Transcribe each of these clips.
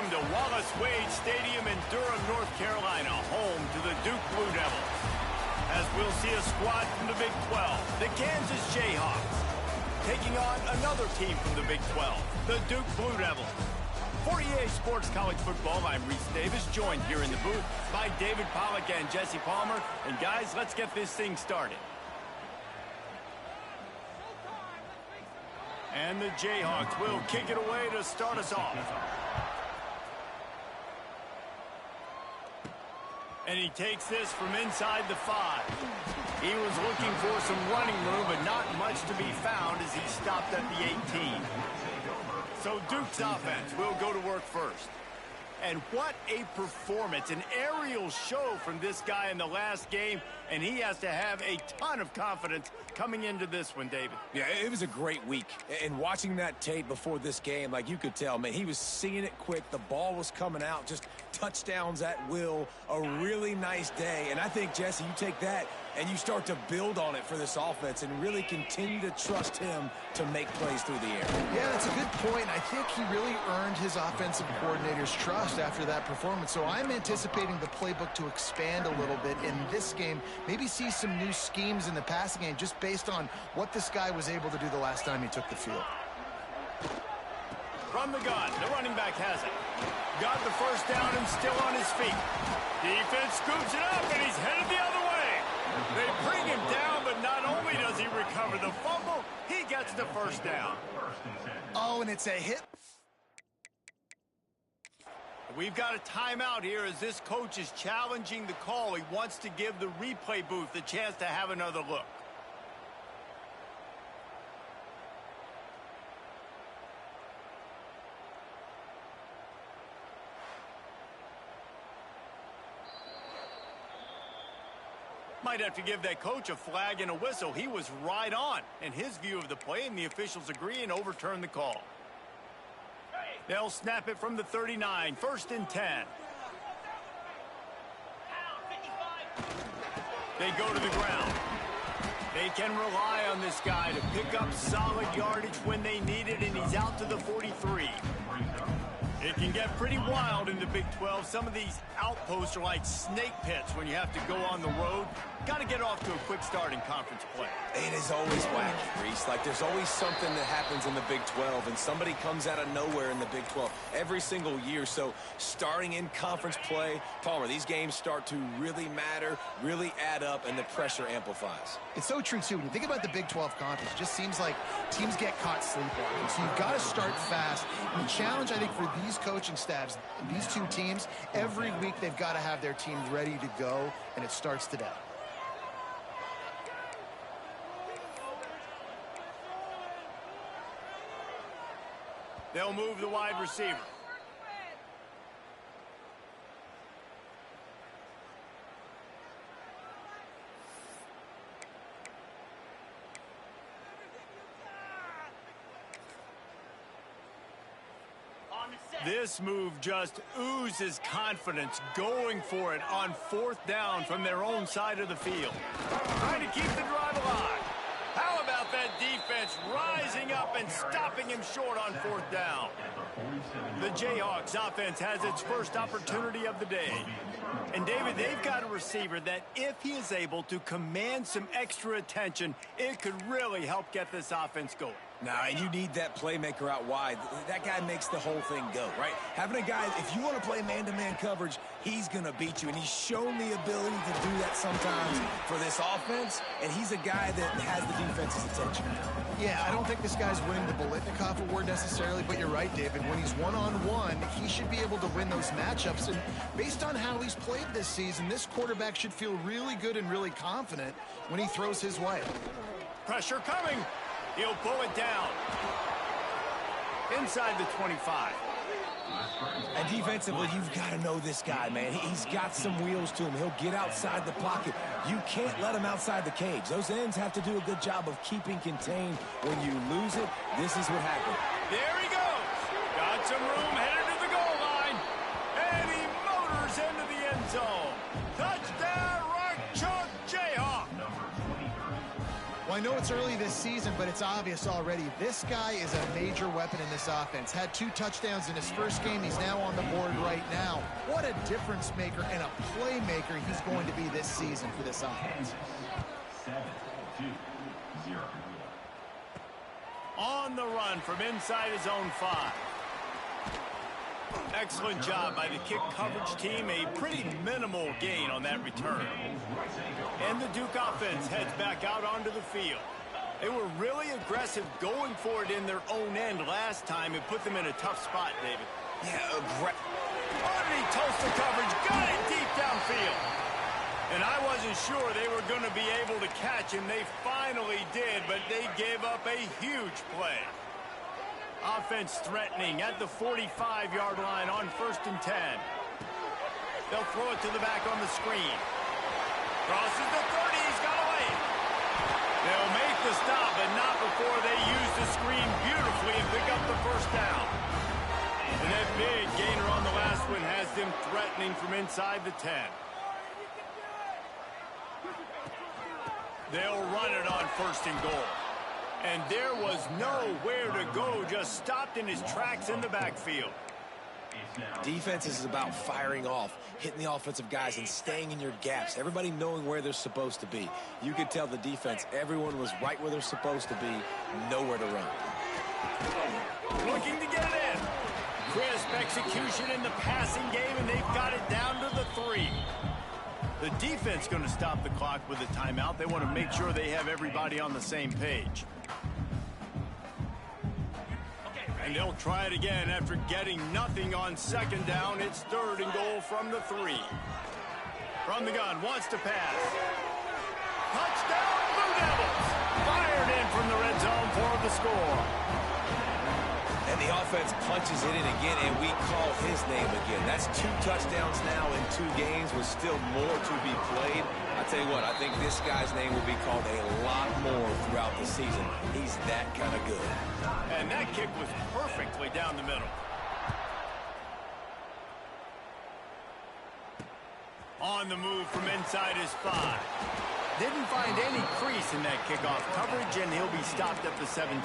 Welcome to Wallace Wade Stadium in Durham, North Carolina, home to the Duke Blue Devils. As we'll see a squad from the Big 12, the Kansas Jayhawks, taking on another team from the Big 12, the Duke Blue Devils. For EA Sports College Football, I'm Reese Davis, joined here in the booth by David Pollack and Jesse Palmer. And guys, let's get this thing started. And the Jayhawks will kick it away to start us off. And he takes this from inside the 5. He was looking for some running room, but not much to be found as he stopped at the 18. So Duke's offense will go to work first. And what a performance, an aerial show from this guy in the last game, and he has to have a ton of confidence coming into this one, David. Yeah, it was a great week. And watching that tape before this game, like you could tell, man, he was seeing it quick. The ball was coming out, just touchdowns at will, a really nice day. And I think, Jesse, you take that and you start to build on it for this offense and really continue to trust him to make plays through the air. Yeah, that's a good point. I think he really earned his offensive coordinator's trust after that performance. So I'm anticipating the playbook to expand a little bit in this game, maybe see some new schemes in the passing game just based on what this guy was able to do the last time he took the field. From the gun, the running back has it. Got the first down and still on his feet. Defense scoops it up and he's headed the other way. They bring him down, but not only does he recover the fumble, he gets the first down. Oh, and it's a hit. We've got a timeout here as this coach is challenging the call. He wants to give the replay booth a chance to have another look. Might have to give that coach a flag and a whistle. He was right on in his view of the play, and the officials agree and overturn the call. They'll snap it from the 39, 1st and 10. They go to the ground. They can rely on this guy to pick up solid yardage when they need it, and he's out to the 43. It can get pretty wild in the Big 12. Some of these outposts are like snake pits when you have to go on the road. Got to get off to a quick start in conference play. It is always wacky, Reese. Like, there's always something that happens in the Big 12, and somebody comes out of nowhere in the Big 12 every single year. So starting in conference play, Palmer, these games start to really matter, really add up, and the pressure amplifies. It's so true, too. When you think about the Big 12 conference, it just seems like teams get caught sleepwalking. So you've got to start fast. And the challenge, I think, for these coaching staffs, these two teams, every week they've got to have their teams ready to go, and it starts today. They'll move the wide receiver. This move just oozes confidence, going for it on 4th down from their own side of the field. Trying to keep the drive alive. How about that defense rising up and stopping him short on 4th down? The Jayhawks offense has its first opportunity of the day. And David, they've got a receiver that if he is able to command some extra attention, it could really help get this offense going. Now, and you need that playmaker out wide. That guy makes the whole thing go, right? Having a guy, if you want to play man-to-man coverage, he's going to beat you. And he's shown the ability to do that sometimes for this offense. And he's a guy that has the defense's attention. Yeah, I don't think this guy's winning the Biletnikoff award necessarily, but you're right, David. When he's one-on-one, he should be able to win those matchups. And based on how he's played this season, this quarterback should feel really good and really confident when he throws his way. Pressure coming. He'll pull it down. Inside the 25. And defensively, you've got to know this guy, man. He's got some wheels to him. He'll get outside the pocket. You can't let him outside the cage. Those ends have to do a good job of keeping contained. When you lose it, this is what happens. There he goes. Got some room, headed to the goal line. And he motors into the end zone. Touchdown, Rock Chalk Jayhawk. I know it's early this season, but it's obvious already. This guy is a major weapon in this offense. Had 2 touchdowns in his first game. He's now on the board right now. What a difference maker and a playmaker he's going to be this season for this offense. 7-2-0. On the run from inside his own 5. Excellent job by the kick coverage team. A pretty minimal gain on that return. And the Duke offense heads back out onto the field. They were really aggressive going for it in their own end last time. It put them in a tough spot, David. Yeah, Underneath Tulsa coverage, got it deep downfield. And I wasn't sure they were going to be able to catch him. They finally did, but they gave up a huge play. Offense threatening at the 45-yard line on 1st and 10. They'll throw it to the back on the screen. Crosses the 30. He's got away. They'll make the stop, but not before they use the screen beautifully and pick up the 1st down. And that big gainer on the last one has them threatening from inside the 10. They'll run it on 1st and goal. And there was nowhere to go, just stopped in his tracks in the backfield. Defense is about firing off, hitting the offensive guys and staying in your gaps. Everybody knowing where they're supposed to be. You could tell the defense, everyone was right where they're supposed to be, nowhere to run. Looking to get it in. Crisp execution in the passing game, and they've got it down to the 3. The defense going to stop the clock with a timeout. They want to make sure they have everybody on the same page. And they'll try it again after getting nothing on 2nd down. It's 3rd and goal from the 3. From the gun, wants to pass. Touchdown, Blue Devils! Fired in from the red zone for the score. And the offense punches it in again, and we call his name again. That's 2 touchdowns now in 2 games with still more to be played. I tell you what, I think this guy's name will be called a lot more throughout the season. He's that kind of good. And that kick was perfectly down the middle. On the move from inside his 5. Didn't find any crease in that kickoff coverage, and he'll be stopped at the 17.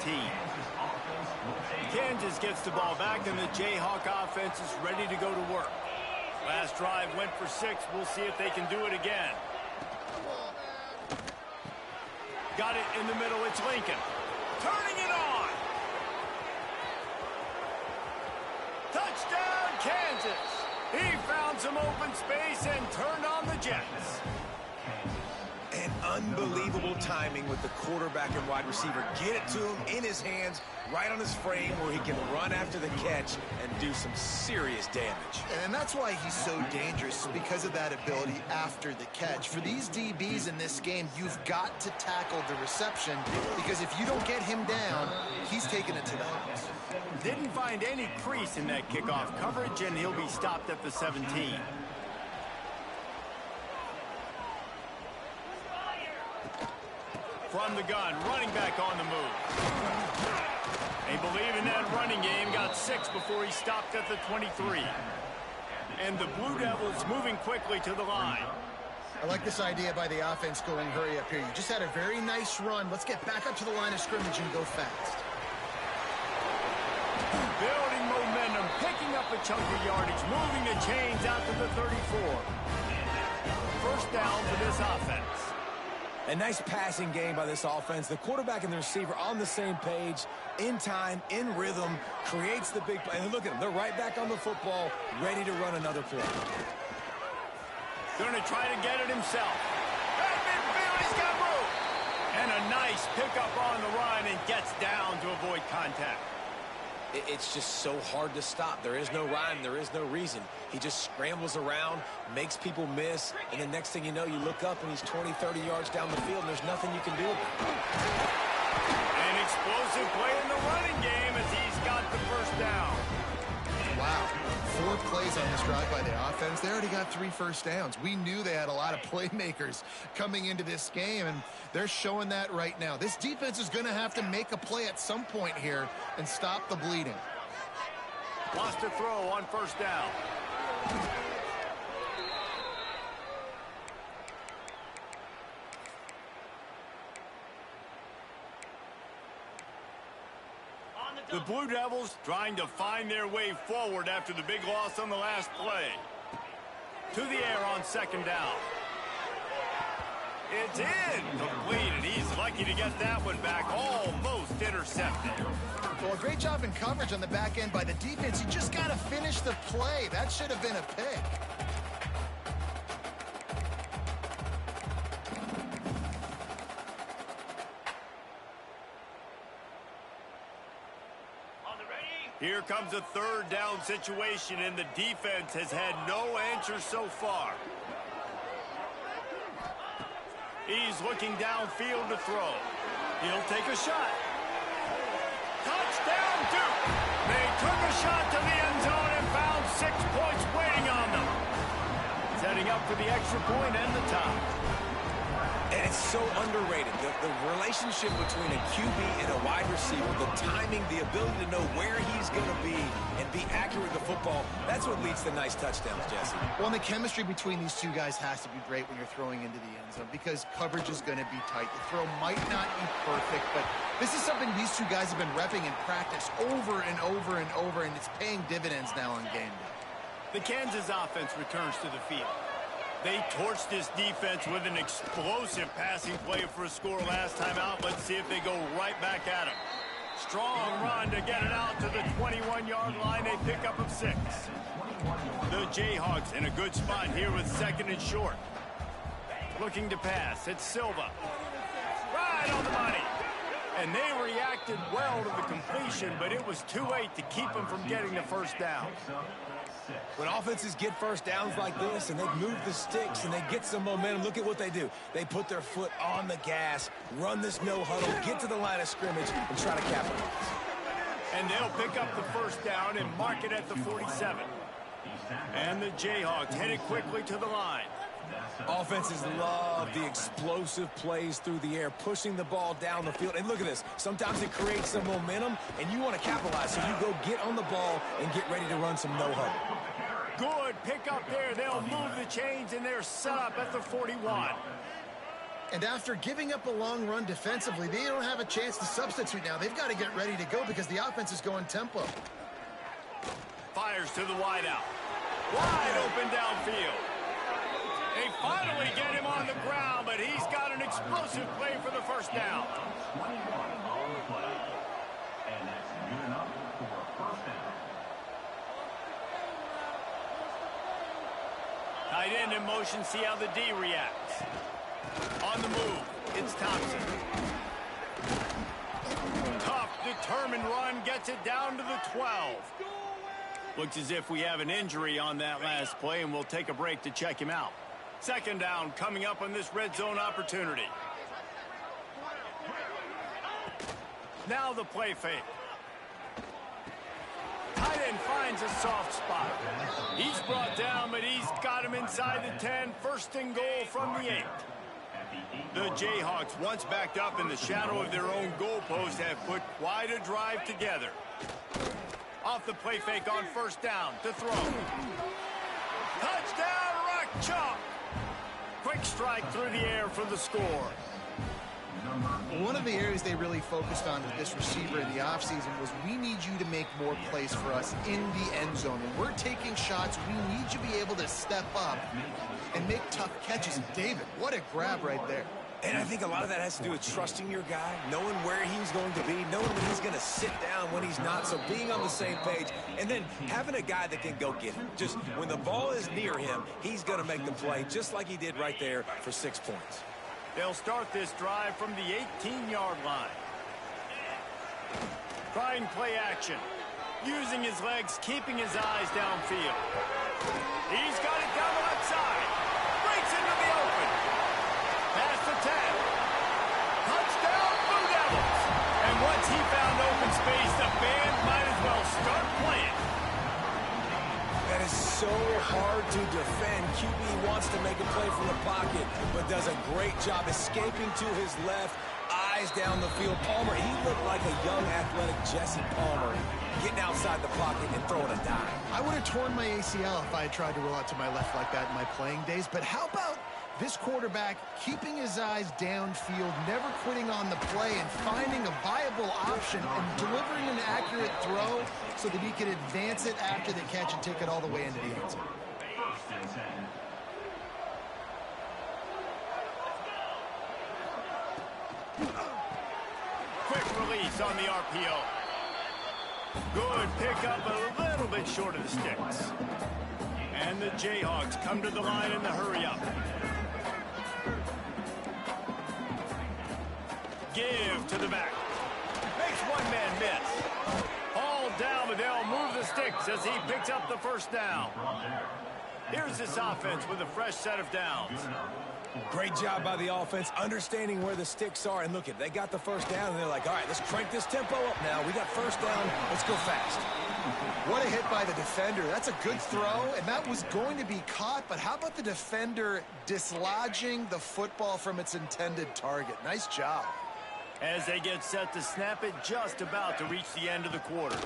Kansas gets the ball back, and the Jayhawk offense is ready to go to work. Last drive went for 6. We'll see if they can do it again. Got it in the middle. It's Lincoln. Turning it on. Touchdown, Kansas. He found some open space and turned on the Jets. And unbelievable timing with the quarterback and wide receiver. Get it to him in his hands, right on his frame where he can run after the catch and do some serious damage. And that's why he's so dangerous, because of that ability after the catch. For these DBs in this game, you've got to tackle the reception, because if you don't get him down, he's taking it to the house. Didn't find any crease in that kickoff coverage, and he'll be stopped at the 17. From the gun, running back on the move. They believe in that running game, got 6 before he stopped at the 23. And the Blue Devils moving quickly to the line. I like this idea by the offense going hurry up here. You just had a very nice run. Let's get back up to the line of scrimmage and go fast. Building momentum, picking up a chunk of yardage, moving the chains out to the 34. 1st down for this offense. A nice passing game by this offense. The quarterback and the receiver on the same page, in time, in rhythm, creates the big play. And look at them. They're right back on the football, ready to run another play. Going to try to get it himself. At midfield, he's got room. And a nice pickup on the run and gets down to avoid contact. It's just so hard to stop. There is no rhyme. There is no reason. He just scrambles around, makes people miss, and the next thing you know, you look up and he's 20, 30 yards down the field, and there's nothing you can do about it. An explosive play in the running game as he's got the 1st down. Wow. 4 plays on this drive by the offense. They already got 3 first downs. We knew they had a lot of playmakers coming into this game, and they're showing that right now. This defense is going to have to make a play at some point here and stop the bleeding. Lost a throw on 1st down. The Blue Devils trying to find their way forward after the big loss on the last play. To the air on second down. It's in. Complete, and he's lucky to get that one back. Almost intercepted. Well, a great job in coverage on the back end by the defense. You just got to finish the play. That should have been a pick. Here comes a third down situation, and the defense has had no answer so far. He's looking downfield to throw. He'll take a shot. Touchdown, Duke! They took a shot to the end zone and found 6 points waiting on them. Setting up for the extra point and the tie. And it's so underrated. The relationship between a QB and a wide receiver, the timing, the ability to know where he's going to be and be accurate with the football, that's what leads to nice touchdowns, Jesse. Well, and the chemistry between these two guys has to be great when you're throwing into the end zone because coverage is going to be tight. The throw might not be perfect, but this is something these two guys have been repping in practice over and over and over, and it's paying dividends now on game day. The Kansas offense returns to the field. They torched this defense with an explosive passing play for a score last time out. Let's see if they go right back at him. Strong run to get it out to the 21-yard line. They pick up of 6. The Jayhawks in a good spot here with second and short. Looking to pass. It's Silva. Right on the money. And they reacted well to the completion, but it was too late to keep them from getting the first down. When offenses get first downs like this and they move the sticks and they get some momentum, look at what they do. They put their foot on the gas, run this no huddle, get to the line of scrimmage, and try to capitalize. And they'll pick up the first down and mark it at the 47. And the Jayhawks headed quickly to the line. Offenses love the explosive plays through the air, pushing the ball down the field. And look at this. Sometimes it creates some momentum, and you want to capitalize. So you go get on the ball and get ready to run some no-huddle. Good pick up there. They'll move the chains, and they're set up at the 41. And after giving up a long run defensively, they don't have a chance to substitute now. They've got to get ready to go because the offense is going tempo. Fires to the wideout. Wide open downfield. They finally get him on the ground, but he's got an explosive play for the first down. Tight end in motion, see how the D reacts. On the move, it's Thompson. Tough, determined run, gets it down to the 12. Looks as if we have an injury on that last play, and we'll take a break to check him out. Second down coming up on this red zone opportunity. Now the play fake. Tight end finds a soft spot. He's brought down, but he's got him inside the 10. First and goal from the 8. The Jayhawks, once backed up in the shadow of their own goalpost, have put quite a drive together. Off the play fake on first down to throw. Touchdown, Rock Chalk. Quick strike through the air for the score. One of the areas they really focused on with this receiver in the offseason was we need you to make more plays for us in the end zone. When we're taking shots, we need you to be able to step up and make tough catches. And David, what a grab right there. And I think a lot of that has to do with trusting your guy, knowing where he's going to be, knowing when he's going to sit down, when he's not. So being on the same page, and then having a guy that can go get him. Just when the ball is near him, he's going to make the play, just like he did right there for 6 points. They'll start this drive from the 18-yard line. Trying play action. Using his legs, keeping his eyes downfield. He's got it down the left side. Breaks into the open. Past the 10. Touchdown, Blue Devils. And once he found open space, the band might as well start playing. That is so hard to defend. QB wants to make a play from the pocket, but does a great job escaping to his left, eyes down the field. Palmer, he looked like a young, athletic Jesse Palmer, getting outside the pocket and throwing a dime. I would have torn my ACL if I had tried to roll out to my left like that in my playing days, but how about This quarterback keeping his eyes downfield, never quitting on the play, and finding a viable option and delivering an accurate throw so that he can advance it after the catch and take it all the way into the end zone. Quick release on the RPO. Good pickup, a little bit short of the sticks. And the Jayhawks come to the line in the hurry up. Give to the back. Makes one man miss. Hauled down, but they'll move the sticks as he picks up the first down. Here's this offense with a fresh set of downs. Great job by the offense, understanding where the sticks are. And look, they got the first down, and they're like, all right, let's crank this tempo up now. We got first down. Let's go fast. What a hit by the defender. That's a good throw, and that was going to be caught. But how about the defender dislodging the football from its intended target? Nice job. As they get set to snap it, just about to reach the end of the quarter.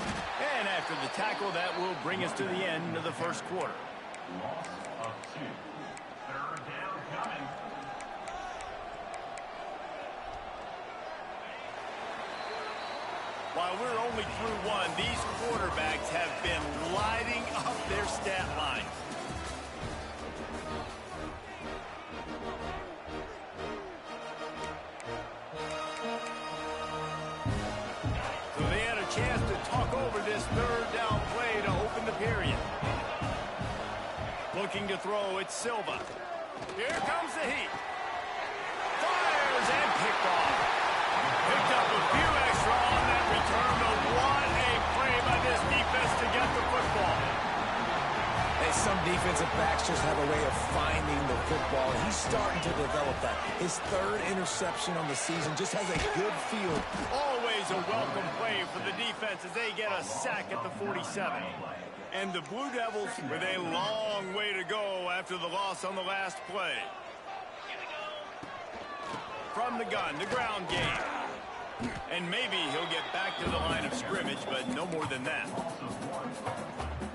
And after the tackle, that will bring us to the end of the first quarter. Loss of 2. Third down coming. While we're only through one, these quarterbacks have been lighting up their stat line. So they had a chance to talk over this third down play to open the period. Looking to throw, it's Silva. Here comes the heat. Fires and picked off. Picked up a few extra on that return, but what a play by this defense to get the football. Hey, some defensive backs just have a way of finding the football. He's starting to develop that. His third interception on the season just has a good feel. Always a welcome play for the defense as they get a sack at the 47. And the Blue Devils with a long way to go after the loss on the last play. From the gun, the ground game. And maybe he'll get back to the line of scrimmage, but no more than that.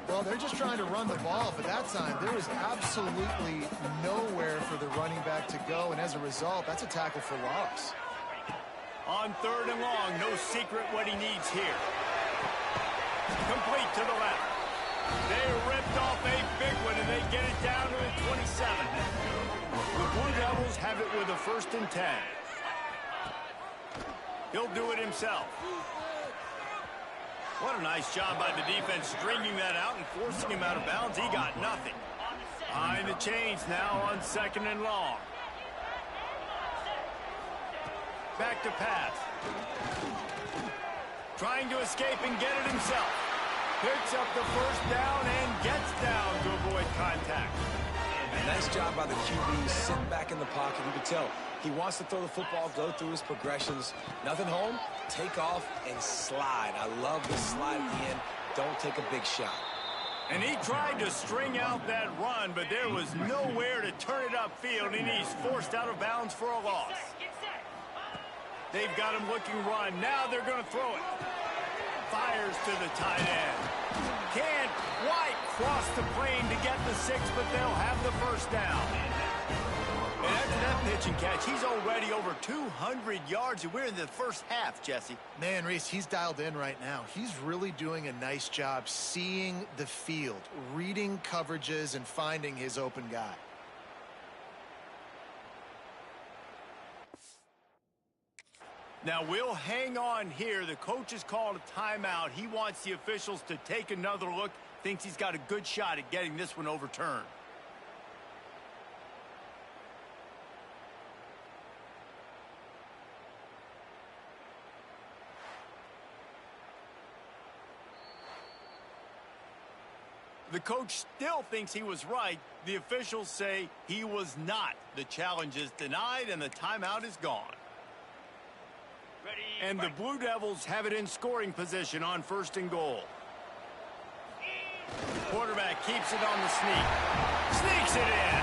Well, they're just trying to run the ball, but that time there was absolutely nowhere for the running back to go, and as a result, that's a tackle for loss. On third and long, no secret what he needs here. Complete to the left. They ripped off a big one, and they get it down to the 27. The Blue Devils have it with a 1st and 10. He'll do it himself. What a nice job by the defense stringing that out and forcing him out of bounds. He got nothing. Behind the chains now on 2nd and long. Back to pass. Trying to escape and get it himself. Picks up the first down and gets down to avoid contact. Nice job by the QB, sitting back in the pocket. You can tell he wants to throw the football, go through his progressions. Nothing home, take off, and slide. I love the slide at the end. Don't take a big shot. And he tried to string out that run, but there was nowhere to turn it upfield, and he's forced out of bounds for a loss. They've got him looking run. Now they're going to throw it. Fires to the tight end. Can't quite cross the plane to get the 6, but they'll have the first down. And after that pitch and catch, he's already over 200 yards, and we're in the first half, Jesse. Man, Reese, he's dialed in right now. He's really doing a nice job seeing the field, reading coverages, and finding his open guy. Now, we'll hang on here. The coach has called a timeout. He wants the officials to take another look. Thinks he's got a good shot at getting this one overturned. The coach still thinks he was right. The officials say he was not. The challenge is denied, and the timeout is gone. And the Blue Devils have it in scoring position on 1st and goal. Quarterback keeps it on the sneak. Sneaks it in.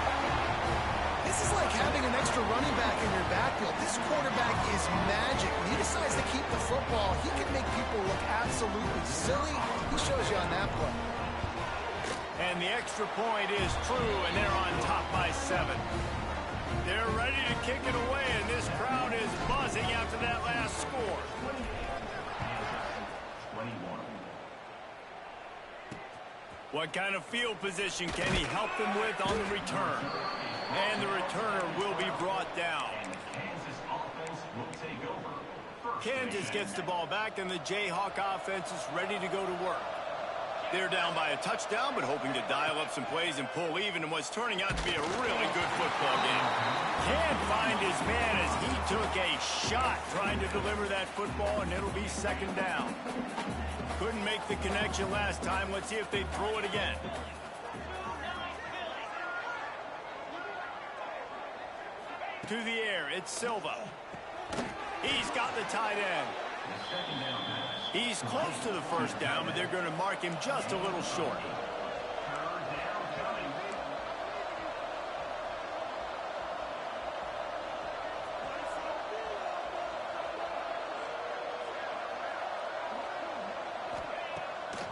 This is like having an extra running back in your backfield. This quarterback is magic. When he decides to keep the football, he can make people look absolutely silly. He shows you on that play. And And the extra point is true, and they're on top by 7. They're ready to kick it away, and this crowd is buzzing after that last score. 21. What kind of field position can he help them with on the return? And the returner will be brought down. Kansas offense will take over. Kansas gets the ball back, and the Jayhawk offense is ready to go to work. They're down by a touchdown, but hoping to dial up some plays and pull even in what's turning out to be a really good football game. Can't find his man as he took a shot trying to deliver that football, and it'll be second down. Couldn't make the connection last time. Let's see if they throw it again. To the air, it's Silva. He's got the tight end. He's close to the first down, but they're going to mark him just a little short.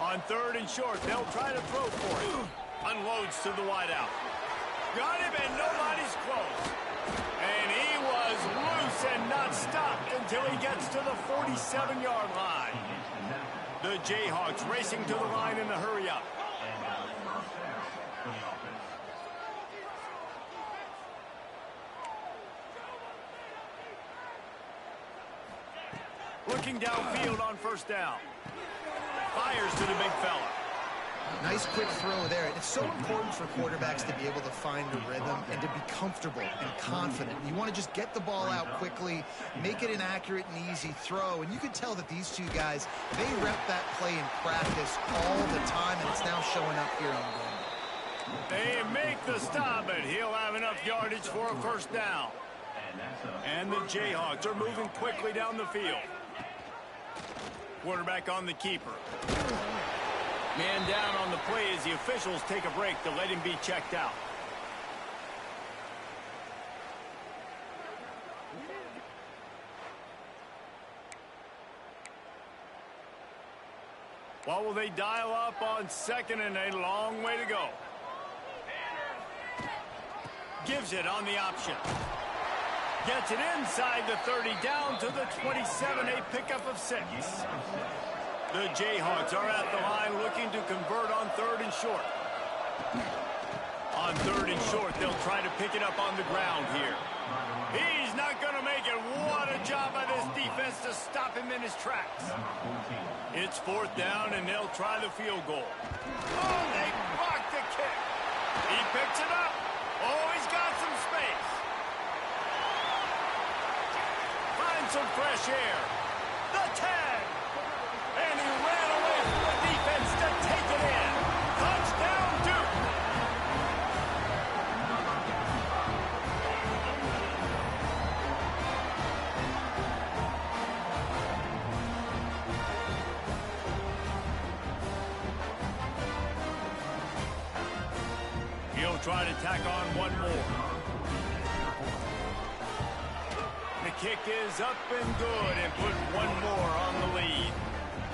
On third and short, they'll try to throw for it. Unloads to the wideout. Got him, and nobody's close. And he was loose and not stopped until he gets to the 47-yard line. The Jayhawks racing to the line in a hurry-up. Looking downfield on first down. Fires to the big fella. Nice quick throw there. It's so important for quarterbacks to be able to find a rhythm and to be comfortable and confident. You want to just get the ball out quickly, make it an accurate and easy throw. And you can tell that these two guys, they rep that play in practice all the time, and it's now showing up here on game. They make the stop, but he'll have enough yardage for a first down. And the Jayhawks are moving quickly down the field. Quarterback on the keeper. Man down on the play as the officials take a break to let him be checked out. What will they dial up on second and a long way to go? Gives it on the option. Gets it inside the 30, down to the 27, a pickup of 6. The Jayhawks are at the line looking to convert on third and short. On third and short, they'll try to pick it up on the ground here. He's not going to make it. What a job by this defense to stop him in his tracks. It's fourth down, and they'll try the field goal. Oh, they blocked the kick. He picks it up. Oh, he's got some space. Find some fresh air. The 10. And he ran away from the defense to take it in. Touchdown, Duke. He'll try to tack on one more. The kick is up and good and put one more on the lead.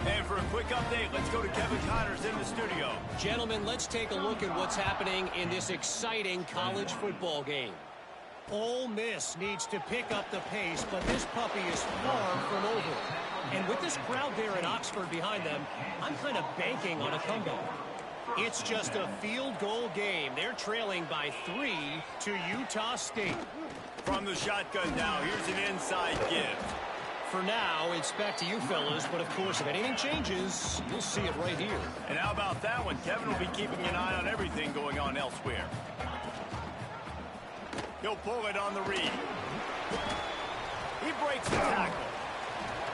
And for a quick update, let's go to Kevin Connors in the studio. Gentlemen, let's take a look at what's happening in this exciting college football game. Ole Miss needs to pick up the pace, but this puppy is far from over. And with this crowd there in Oxford behind them, I'm kind of banking on a comeback. It's just a field goal game. They're trailing by 3 to Utah State. From the shotgun now, here's an inside give. For now, it's back to you fellas, but of course, if anything changes, you'll see it right here. And how about that one? Kevin will be keeping an eye on everything going on elsewhere. He'll pull it on the read. He breaks the tackle.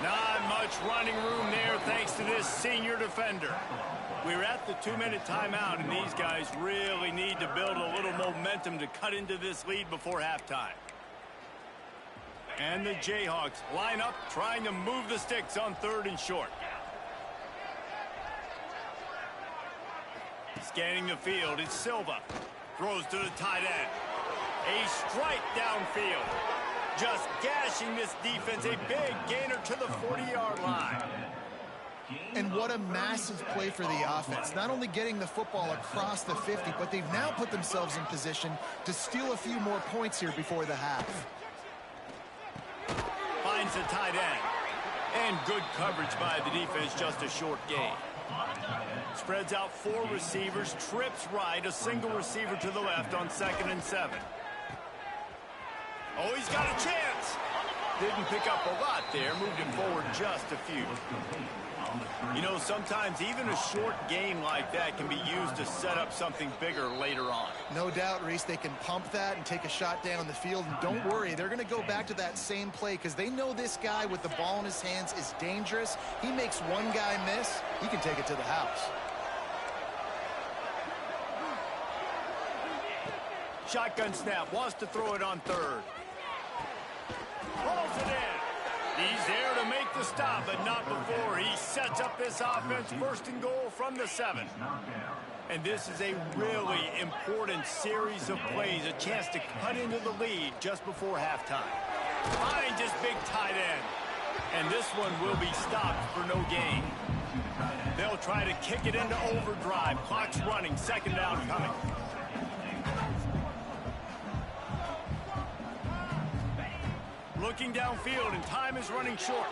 Not much running room there thanks to this senior defender. We're at the 2-minute timeout, and these guys really need to build a little momentum to cut into this lead before halftime. And the Jayhawks line up, trying to move the sticks on third and short. Scanning the field, it's Silva. Throws to the tight end. A strike downfield. Just gashing this defense. A big gainer to the 40-yard line. And what a massive play for the offense. Not only getting the football across the 50, but they've now put themselves in position to steal a few more points here before the half. Finds the tight end. And good coverage by the defense, just a short gain. Spreads out 4 receivers, trips right, a single receiver to the left on 2nd and 7. Oh, he's got a chance. Didn't pick up a lot there, moved him forward just a few. You know, sometimes even a short gain like that can be used to set up something bigger later on. No doubt, Reese, they can pump that and take a shot down the field. And don't worry, they're going to go back to that same play because they know this guy with the ball in his hands is dangerous. He makes one guy miss, he can take it to the house. Shotgun snap, wants to throw it on 3rd. Pulls it in. He's there to make the stop, but not before he sets up this offense 1st and goal from the 7. And this is a really important series of plays, a chance to cut into the lead just before halftime. Finds his big tight end. And this one will be stopped for no gain. They'll try to kick it into overdrive. Clock's running, 2nd down coming. Looking downfield, and time is running short.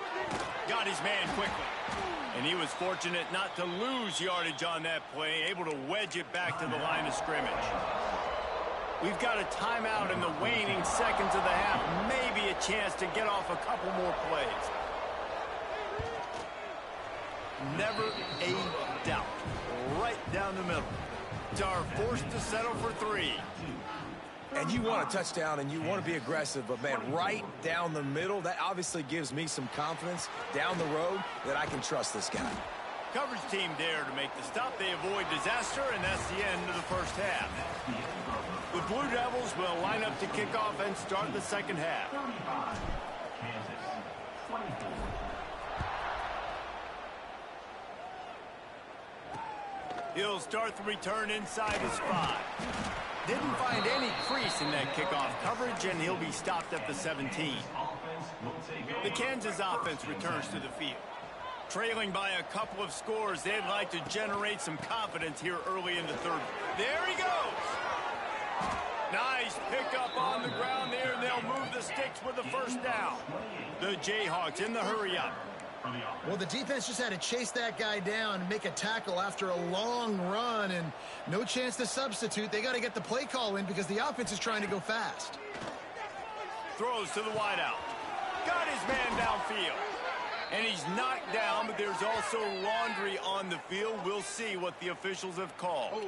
Got his man quickly. And he was fortunate not to lose yardage on that play, able to wedge it back to the line of scrimmage. We've got a timeout in the waning seconds of the half. Maybe a chance to get off a couple more plays. Never a doubt. Right down the middle. Are forced to settle for 3. And you want a touchdown and you want to be aggressive, but man, right down the middle, that obviously gives me some confidence down the road that I can trust this guy. Coverage team there to make the stop. They avoid disaster, and that's the end of the first half. The Blue Devils will line up to kick off and start the 2nd half. He'll start the return inside his 5. Didn't find any crease in that kickoff coverage, and he'll be stopped at the 17. The Kansas offense returns to the field. Trailing by a couple of scores, they'd like to generate some confidence here early in the 3rd. There he goes! Nice pickup on the ground there, and they'll move the sticks with the 1st down. The Jayhawks in the hurry-up. Well, the defense just had to chase that guy down and make a tackle after a long run, and no chance to substitute. They got to get the play call in because the offense is trying to go fast. Throws to the wideout. Got his man downfield. And he's knocked down, but there's also laundry on the field. We'll see what the officials have called.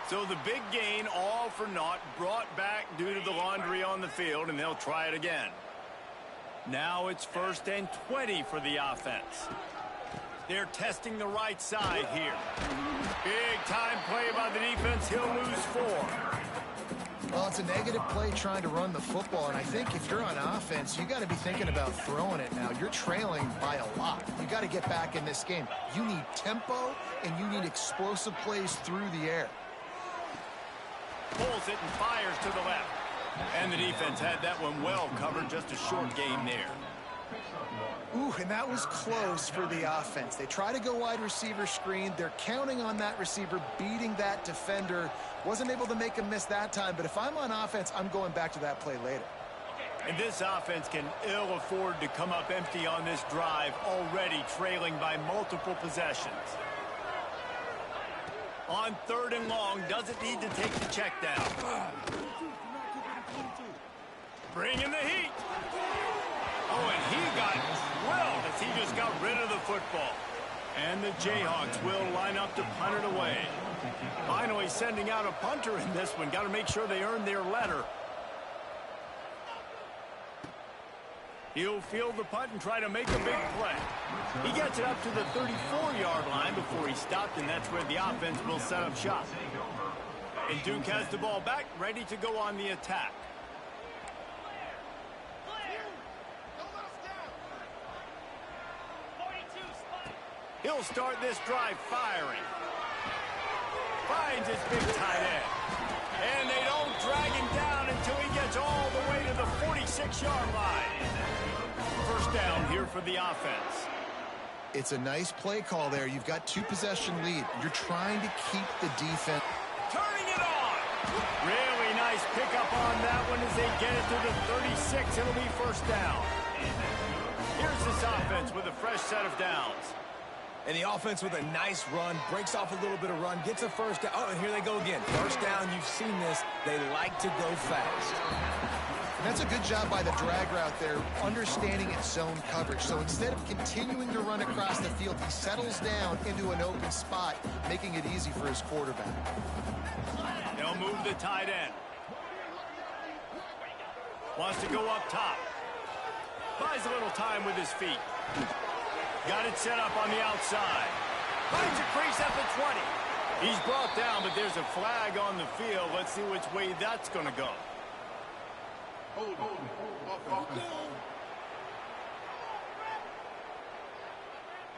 So the big gain, all for naught, brought back due to the laundry on the field, and they'll try it again. Now it's 1st and 20 for the offense. They're testing the right side here. Big time play by the defense. He'll lose 4. Well, it's a negative play trying to run the football, and I think if you're on offense, you got to be thinking about throwing it now. You're trailing by a lot. You got to get back in this game. You need tempo, and you need explosive plays through the air. Pulls it and fires to the left. And the defense had that one well covered, just a short gain there. Ooh, and that was close for the offense. They try to go wide receiver screen. They're counting on that receiver beating that defender. Wasn't able to make him miss that time, but if I'm on offense, I'm going back to that play later. And this offense can ill afford to come up empty on this drive, already trailing by multiple possessions. On 3rd and long, doesn't need to take the check down. Bringing the heat. Oh, and he got drilled as he just got rid of the football. And the Jayhawks will line up to punt it away. Finally sending out a punter in this one. Got to make sure they earn their letter. He'll field the punt and try to make a big play. He gets it up to the 34-yard line before he stopped, and that's where the offense will set up shop. And Duke has the ball back, ready to go on the attack. He'll start this drive firing. Finds his big tight end. And they don't drag him down until he gets all the way to the 46-yard line. First down here for the offense. It's a nice play call there. You've got 2-possession lead. You're trying to keep the defense. Turning it on. Really nice pickup on that one as they get it to the 36. It'll be first down. Here's this offense with a fresh set of downs. And the offense with a nice run, breaks off a little bit of run, gets a first down. Oh, and here they go again. First down, you've seen this. They like to go fast. And that's a good job by the drag route there, understanding its zone coverage. So instead of continuing to run across the field, he settles down into an open spot, making it easy for his quarterback. They'll move the tight end. Wants to go up top. Buys a little time with his feet. Got it set up on the outside. Finds a crease at the 20. He's brought down, but there's a flag on the field. Let's see which way that's going to go.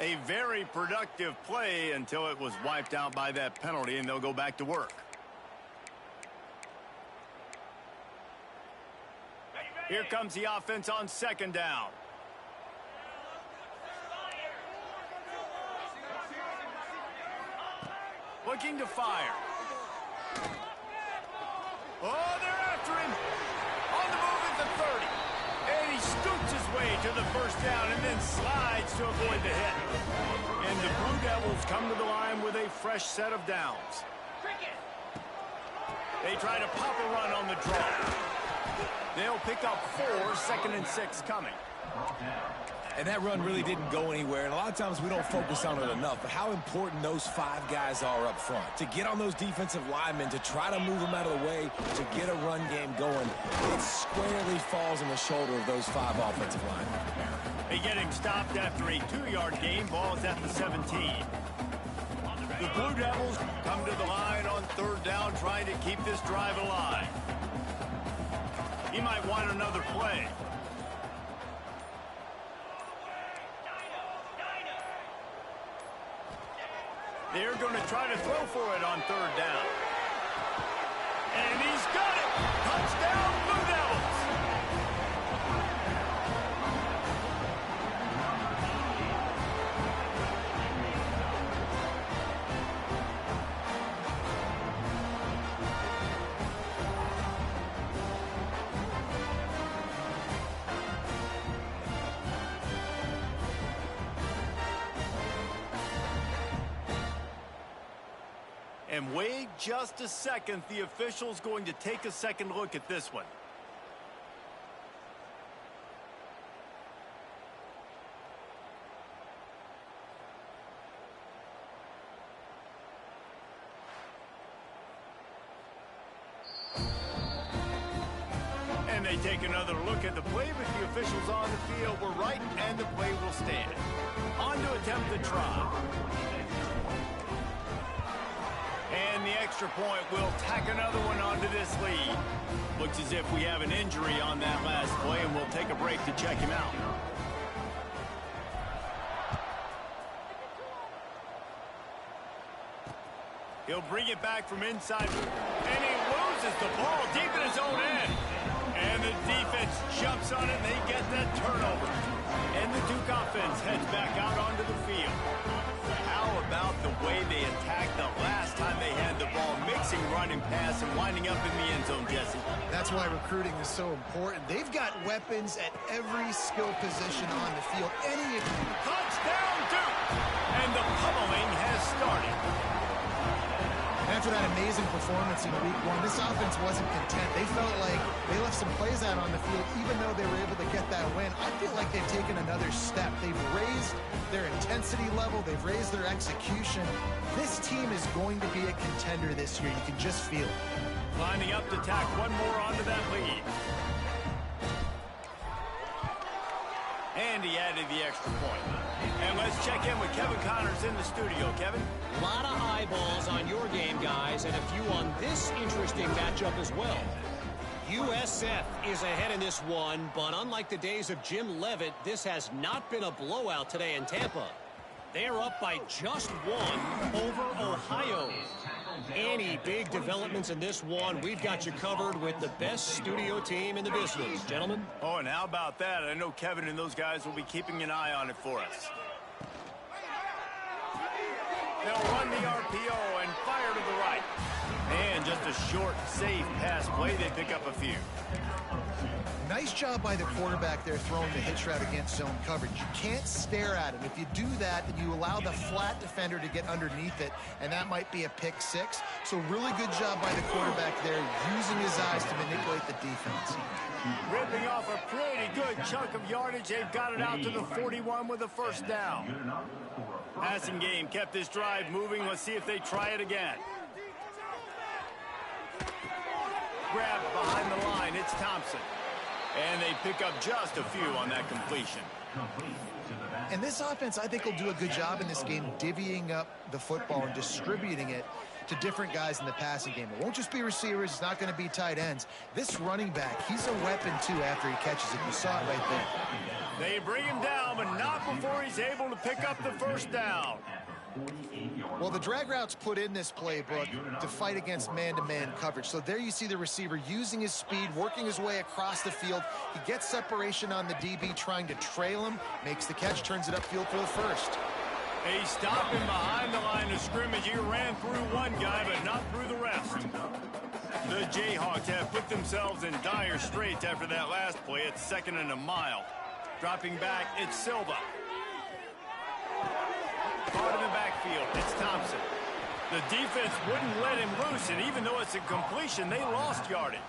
A very productive play until it was wiped out by that penalty, and they'll go back to work. Here comes the offense on second down. Looking to fire. Oh, they're after him. On the move at the 30. And he scoots his way to the first down and then slides to avoid the hit. And the Blue Devils come to the line with a fresh set of downs. They try to pop a run on the draw. They'll pick up 4, 2nd and 6 coming. And that run really didn't go anywhere, and a lot of times we don't focus on it enough, but how important those 5 guys are up front. To get on those defensive linemen, to try to move them out of the way, to get a run game going, it squarely falls on the shoulder of those 5 offensive linemen. They get him stopped after a 2-yard gain. Ball is at the 17. The Blue Devils come to the line on third down, trying to keep this drive alive. He might want another play. They're going to try to throw for it on third down. And he's got it! Touchdown, Blue Devils! And wait just a second. The official's going to take a second look at this one. And they take another look at the play, but the officials on the field were right, and the play will stand. On to attempt the try. And the extra point will tack another one onto this lead. Looks as if we have an injury on that last play, and we'll take a break to check him out. He'll bring it back from inside, and he loses the ball deep in his own end. And the defense jumps on it, and they get that turnover. And the Duke offense heads back out onto the field. How about the way they attacked the last time they had the ball, mixing running pass and winding up in the end zone, Jesse? That's why recruiting is so important. They've got weapons at every skill position on the field. Touchdown, Duke! And the pummeling has started. After that amazing performance in week 1, this offense wasn't content. They felt like they left some plays out on the field, even though they were able to get that win. I feel like they've taken another step. They've raised their intensity level. They've raised their execution. This team is going to be a contender this year. You can just feel it. Lining up to tack one more onto that lead. And he added the extra point. And let's check in with Kevin Connors in the studio. Kevin? A lot of eyeballs on your game, guys, and a few on this interesting matchup as well. USF is ahead in this one, but unlike the days of Jim Leavitt, this has not been a blowout today in Tampa. They are up by just 1 over Ohio. Any big developments in this one, we've got you covered with the best studio team in the business, gentlemen. Oh, and how about that? I know Kevin and those guys will be keeping an eye on it for us. They'll run the RPO and fire to the right. And just a short, safe pass play. They pick up a few. Nice job by the quarterback there throwing the hitch route against zone coverage. You can't stare at him. If you do that, then you allow the flat defender to get underneath it, and that might be a pick six. So really good job by the quarterback there, using his eyes to manipulate the defense. Ripping off a pretty good chunk of yardage. They've got it out to the 41 with a first down. Passing game kept this drive moving. Let's see if they try it again. Grabbed behind the line. It's Thompson. And they pick up just a few on that completion. And this offense, I think, will do a good job in this game divvying up the football and distributing it to different guys in the passing game. It won't just be receivers. It's not going to be tight ends. This running back, he's a weapon, too, after he catches it. You saw it right there. They bring him down, but not before he's able to pick up the first down. Well, the drag routes put in this playbook to fight against man-to-man coverage. So there you see the receiver using his speed, working his way across the field. He gets separation on the DB, trying to trail him, makes the catch, turns it upfield for the first. They stop him behind the line of scrimmage. He ran through one guy, but not through the rest. The Jayhawks have put themselves in dire straits after that last play. It's 2nd and a mile. Dropping back, it's Silva. Caught in the backfield, it's Thompson. The defense wouldn't let him loose, and even though it's a completion, they lost yardage.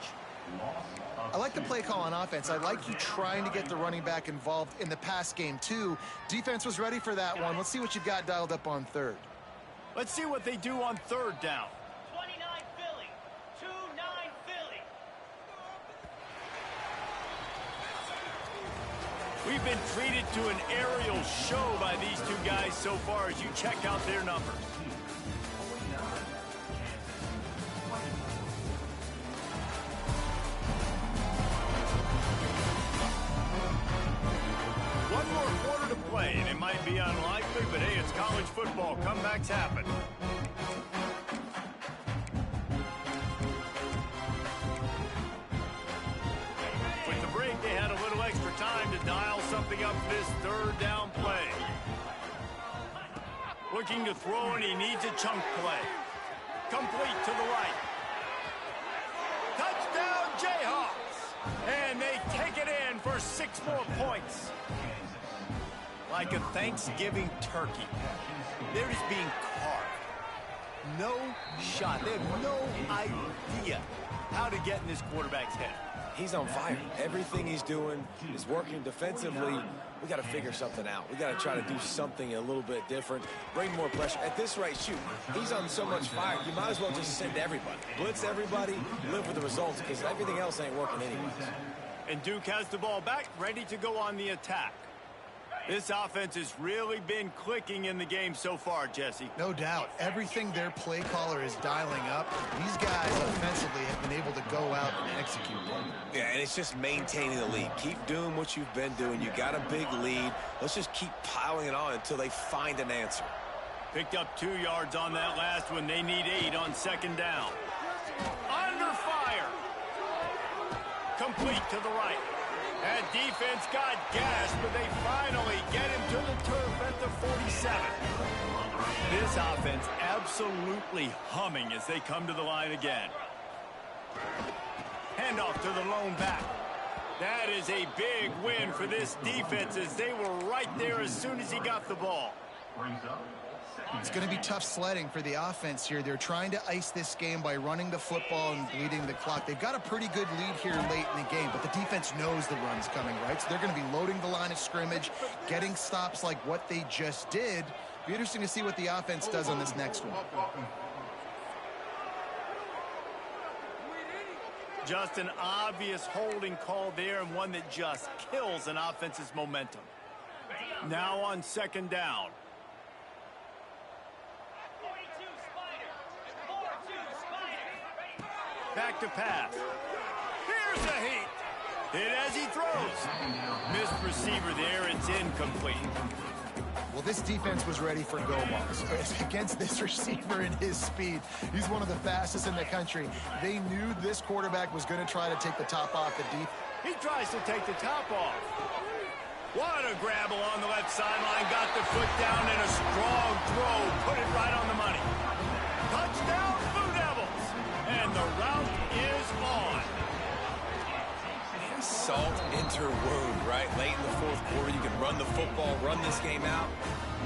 I like the play call on offense. I like you trying to get the running back involved in the pass game, too. Defense was ready for that one. Let's see what you've got dialed up on third. Let's see what they do on third down. 29 Philly, 2-9 Philly. We've been treated to an aerial show by these two guys so far as you check out their numbers. One more quarter to play, and it might be unlikely, but hey, it's college football. Comebacks happen. With the break, they had a little extra time to dial something up for this third down play. Looking to throw, and he needs a chunk play. Complete to the right. Touchdown, Jayhawks! And they take it in for 6 more points. Like a Thanksgiving turkey. They're just being carved. No shot. They have no idea how to get in this quarterback's head. He's on fire. Everything he's doing is working defensively. We got to figure something out. We got to try to do something a little bit different, bring more pressure. At this rate, shoot, he's on so much fire, you might as well just send everybody. Blitz everybody, live with the results, because everything else ain't working anyways. And Duke has the ball back, ready to go on the attack. This offense has really been clicking in the game so far, Jesse. No doubt. Everything their play caller is dialing up, these guys offensively have been able to go out and execute. Yeah, and it's just maintaining the lead. Keep doing what you've been doing. You got a big lead. Let's just keep piling it on until they find an answer. Picked up 2 yards on that last one. They need 8 on 2nd down. Under fire. Complete to the right. That defense got gassed, but they finally get him to the turf at the 47. This offense absolutely humming as they come to the line again. Handoff to the lone back. That is a big win for this defense as they were right there as soon as he got the ball. It's going to be tough sledding for the offense here. They're trying to ice this game by running the football and bleeding the clock. They've got a pretty good lead here late in the game, but the defense knows the run's coming, right? So they're going to be loading the line of scrimmage, getting stops like what they just did. Be interesting to see what the offense does on this next one. Just an obvious holding call there, and one that just kills an offense's momentum. Now on 2nd down. 42 Spider, 4-2 Spider. Back to pass. Here's a heat. Hit as he throws. Missed receiver there. It's incomplete. Well, this defense was ready for go balls. Against this receiver and his speed, he's one of the fastest in the country. They knew this quarterback was going to try to take the top off the deep. He tries to take the top off. What a grab along the left sideline. Got the foot down and a strong throw. Put it right on the money. Touchdown, Blue Devils. And the route is on. Salt interwove, right? Late in the fourth quarter, you can run the football, run this game out.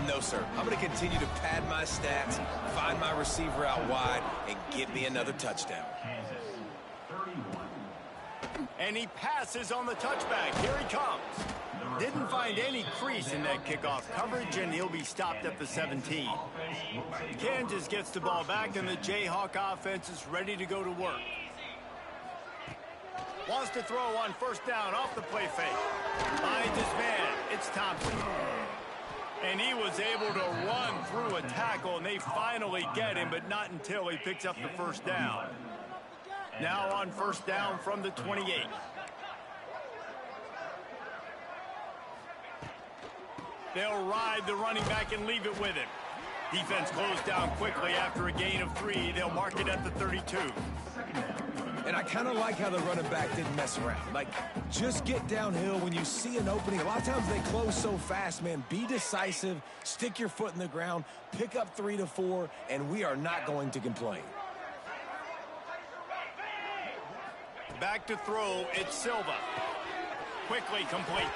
No, sir. I'm going to continue to pad my stats, find my receiver out wide, and get me another touchdown. And he passes on the touchback. Here he comes. Didn't find any crease in that kickoff coverage, and he'll be stopped at the 17. Kansas gets the ball back, and the Jayhawk offense is ready to go to work. Wants to throw on first down off the play fake. Finds his man. It's Thompson. And he was able to run through a tackle, and they finally get him, but not until he picks up the first down. Now on first down from the 28. They'll ride the running back and leave it with him. Defense closed down quickly after a gain of 3. They'll mark it at the 32. And I kind of like how the running back didn't mess around. Like, just get downhill when you see an opening. A lot of times they close so fast, man. Be decisive, stick your foot in the ground, pick up 3 to 4, and we are not going to complain. Back to throw, it's Silva. Quickly complete.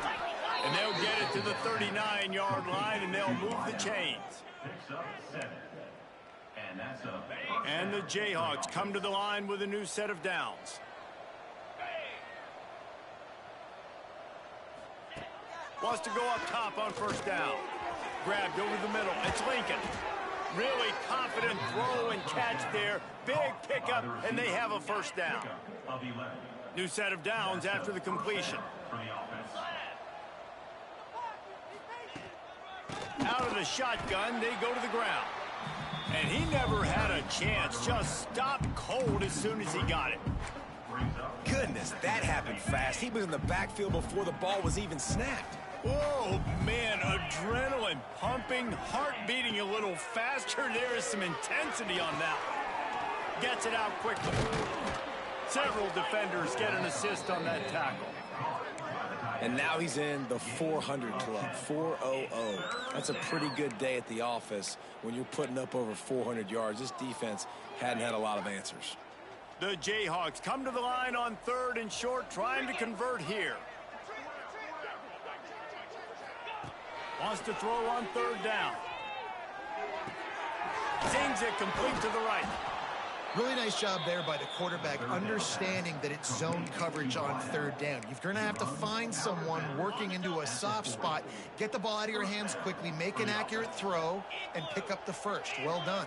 And they'll get it to the 39-yard line, and they'll move the chains. And the Jayhawks come to the line with a new set of downs. Wants to go up top on first down. Grabbed over the middle. It's Lincoln. Really confident throw and catch there. Big pickup, and they have a first down. New set of downs after the completion. Out of the shotgun, they go to the ground. And he never had a chance. Just stopped cold as soon as he got it. Goodness, that happened fast. He was in the backfield before the ball was even snapped. Oh, man, adrenaline pumping, heart beating a little faster. There is some intensity on that one. Gets it out quickly. Several defenders get an assist on that tackle. And now he's in the 400 club, 400. That's a pretty good day at the office when you're putting up over 400 yards. This defense hadn't had a lot of answers. The Jayhawks come to the line on 3rd and short, trying to convert here. Wants to throw on 3rd down. Zings it complete to the right. Really nice job there by the quarterback, understanding that it's zone coverage on 3rd down. You're going to have to find someone working into a soft spot, get the ball out of your hands quickly, make an accurate throw, and pick up the first. Well done.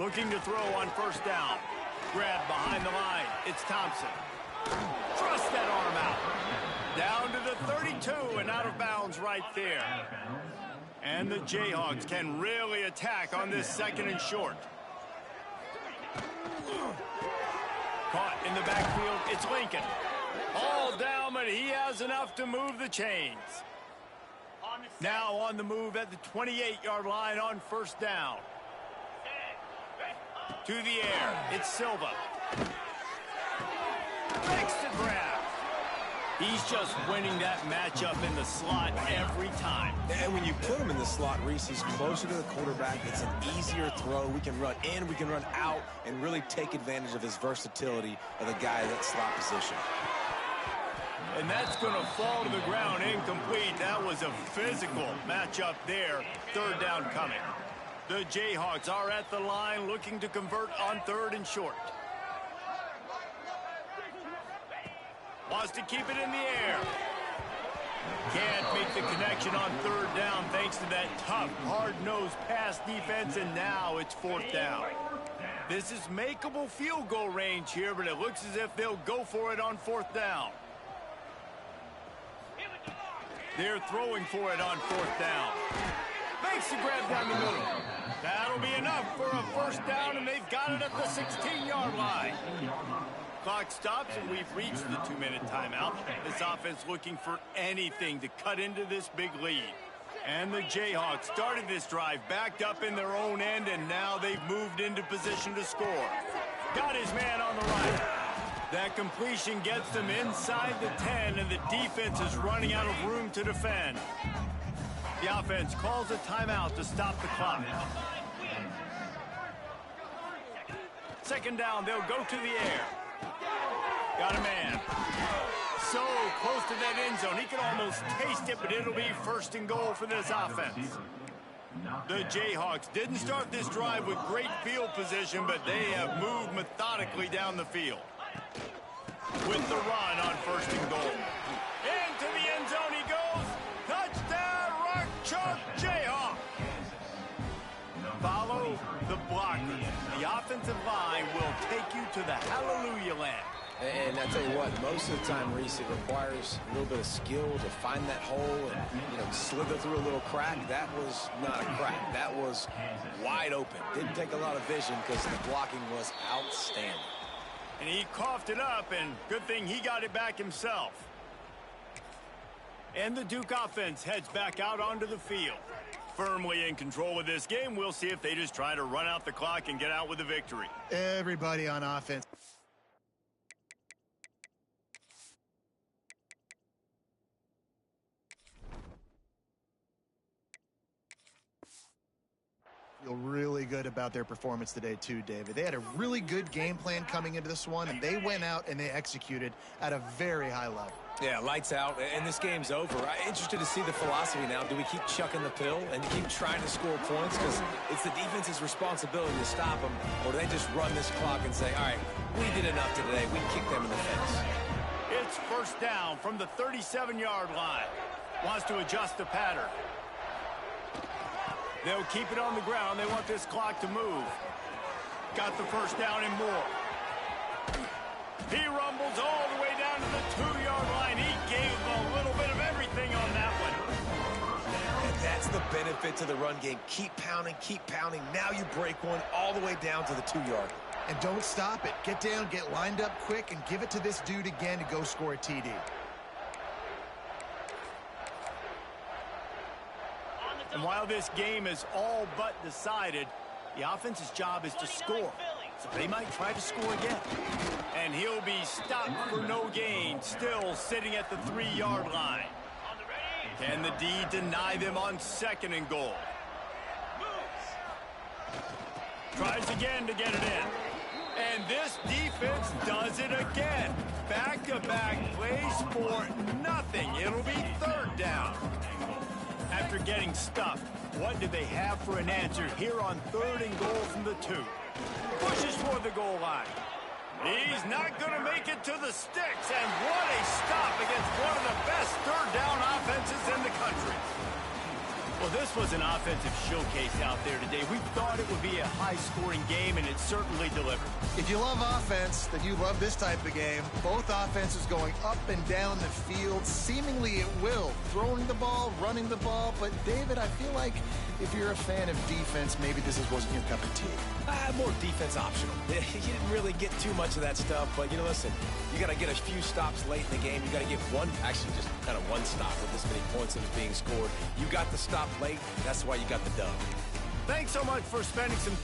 Looking to throw on first down. Grab behind the line. It's Thompson. Thrust that arm out. Down to the 32 and out of bounds right there. And the Jayhawks can really attack on this 2nd and short. Caught in the backfield, it's Lincoln. All down, but he has enough to move the chains. Now on the move at the 28-yard line on first down. To the air, it's Silva. Makes the grab. He's just winning that matchup in the slot every time. And when you put him in the slot, Reese, he's closer to the quarterback. It's an easier throw. We can run in, we can run out, and really take advantage of his versatility of the guy in that slot position. And that's going to fall to the ground incomplete. That was a physical matchup there. 3rd down coming. The Jayhawks are at the line looking to convert on 3rd and short. Wants to keep it in the air. Can't make the connection on 3rd down thanks to that tough, hard-nosed pass defense, and now it's 4th down. This is makeable field goal range here, but it looks as if they'll go for it on 4th down. They're throwing for it on 4th down. Makes the grab down the middle. That'll be enough for a first down, and they've got it at the 16-yard line. Clock stops, and we've reached the 2-minute timeout. This offense looking for anything to cut into this big lead. And the Jayhawks started this drive backed up in their own end, and now they've moved into position to score. Got his man on the right. That completion gets them inside the 10, and the defense is running out of room to defend. The offense calls a timeout to stop the clock. Second down, they'll go to the air. Got a man. So close to that end zone. He can almost taste it, but it'll be first and goal for this offense. The Jayhawks didn't start this drive with great field position, but they have moved methodically down the field. With the run on first and goal. Into the end zone he goes. Touchdown, Rock Chalk Jayhawk. Follow the blockers. The offensive line will take you to the hallelujah land. And I tell you what, most of the time, Reese, it requires a little bit of skill to find that hole and, slither through a little crack. That was not a crack. That was wide open. Didn't take a lot of vision because the blocking was outstanding. And he coughed it up, and good thing he got it back himself. And the Duke offense heads back out onto the field. Firmly in control of this game. We'll see if they just try to run out the clock and get out with a victory. Everybody on offense. Feel really good about their performance today too, David. They had a really good game plan coming into this one, and they went out and they executed at a very high level. Yeah, lights out, and this game's over. I'm interested to see the philosophy now. Do we keep chucking the pill and keep trying to score points? Because it's the defense's responsibility to stop them, or do they just run this clock and say, all right, we did enough today. We kicked them in the face. It's first down from the 37-yard line. Wants to adjust the pattern. They'll keep it on the ground. They want this clock to move. Got the first down and more. He rumbles all the way down to the 2-yard line. He gave them a little bit of everything on that one. And that's the benefit to the run game. Keep pounding, keep pounding. Now you break one all the way down to the 2-yard. And don't stop it. Get down, get lined up quick, and give it to this dude again to go score a TD. And while this game is all but decided, the offense's job is to score. So they might try to score again. And he'll be stopped for no gain, still sitting at the 3-yard line. Can the D deny them on second and goal? Tries again to get it in. And this defense does it again. Back-to-back plays for nothing. It'll be third down. After getting stuffed, what do they have for an answer here on third and goal from the 2? Pushes toward the goal line. He's not going to make it to the sticks, and what a stop against one of the best third down offenses in the country. Well, this was an offensive showcase out there today. We thought it would be a high-scoring game, and it certainly delivered. If you love offense, then you love this type of game. Both offenses going up and down the field, seemingly at will. Throwing the ball, running the ball. But, David, I feel like if you're a fan of defense, maybe this wasn't your cup of tea. More defense optional. You didn't really get too much of that stuff, but, listen, you got to get a few stops late in the game. You got to get actually just kind of one stop with this many points that was being scored. You got the stop late. That's why you got the dub. Thanks so much for spending some